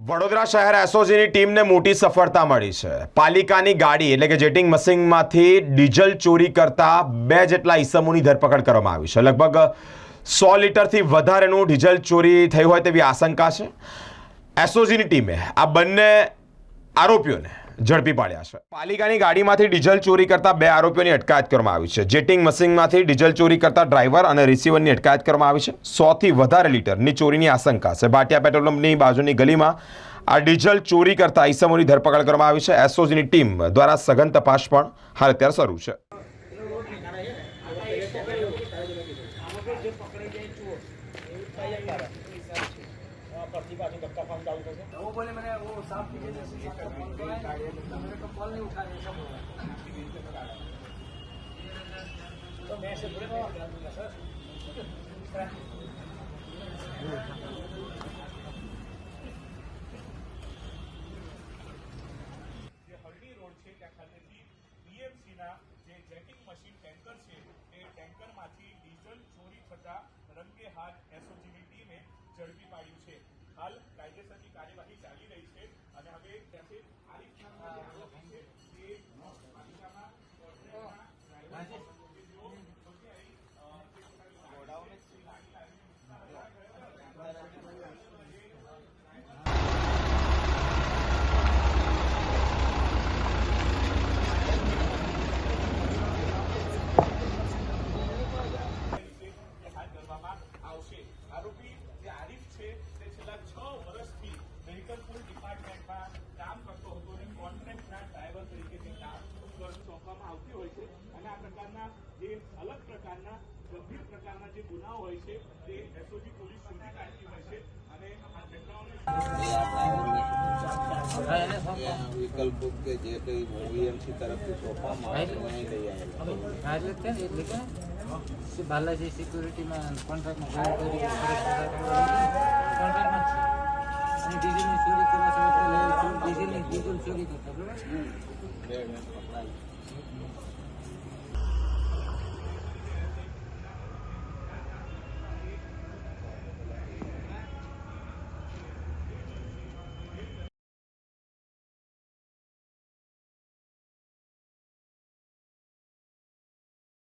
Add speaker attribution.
Speaker 1: વડોદરા શહેર એસઓજીની ટીમને મોટી સફળતા મળી છે। પાલિકાની ગાડી એટલે કે જેટિંગ મશીનમાંથી ડીઝલ ચોરી કરતા 2 જેટલા ઈસમોની ધરપકડ કરવામાં આવી છે। લગભગ 100 લીટરથી વધારેનું ડીઝલ ચોરી થયું હોય તેવી આશંકા છે। એસઓજીની ટીમે આ બંને આરોપીઓને ઝડપી પાડ્યા છે। પાલિકાની ગાડીમાંથી ડીઝલ ચોરી કરતા 2 આરોપીઓની અટકાયત કરવામાં આવી છે। જેટિંગ મશીનમાંથી ડીઝલ ચોરી કરતા ડ્રાઈવર અને રિસીવરની અટકાયત કરવામાં આવી છે। 100 થી વધારે લીટરની ચોરીની આશંકા છે। ભાટિયા પેટ્રોલ પંપની બાજુની ગલીમાં આ ડીઝલ ચોરી કરતા ઈસમોની ધરપકડ કરવામાં આવી છે। એસઓજીની ટીમ દ્વારા સઘન તપાસ પણ હાલ અત્યારે શરૂ છે।
Speaker 2: वो बोले मैंने वो साफ कीजिए जैसे मेरे को कॉल नहीं उठा रहे तो मैं ऐसे बोले सर
Speaker 3: જે હરડી રોડ છે ત્યાં ખાતેથી બીએમસીના જે જેટિંગ મશીન ટેન્કર છે એ ટેન્કરમાંથી ડીઝલ ચોરી થતા રંગે હાથ એસઓજીની ટીમે ઝડપી પાડ્યું છે। હાલ કાયદેસરની કાર્યવાહી ચાલી રહી છે અને હવે ત્યાંથી આરીફ નામના જે આરોપી છે તે પાલિકામાં આરોપી જે આરીફ છે તે છેલ્લા 6 વર્ષથી વેહિકલ પુલ ડિપાર્ટમેન્ટમાં કામ કરતો હતો અને કોન્ટ્રાક્ટના ડ્રાઈવર તરીકે કામ સોંપવામાં આવતી હોય છે અને આ પ્રકારના જે અલગ પ્રકારના ગંભીર પ્રકારના જે ગુનાઓ હોય છે તે એસઓજી પોલીસ શોધી કાઢતી હોય છે અને આ ઘટનાઓને
Speaker 4: વિકલ્પ બુક કે જે કંઈ વીએમસી તરફથી સોંપવામાં આવે છે અહીં લઈ આવેલા
Speaker 5: બાલાજી સિક્યુરિટીમાં કોન્ટ્રાક્ટમાં કોન્ટ્રાક્ટમાં અને ડીઝલની ચોરી કરવા સમય ડીઝલ ચોરી કરતા બરાબર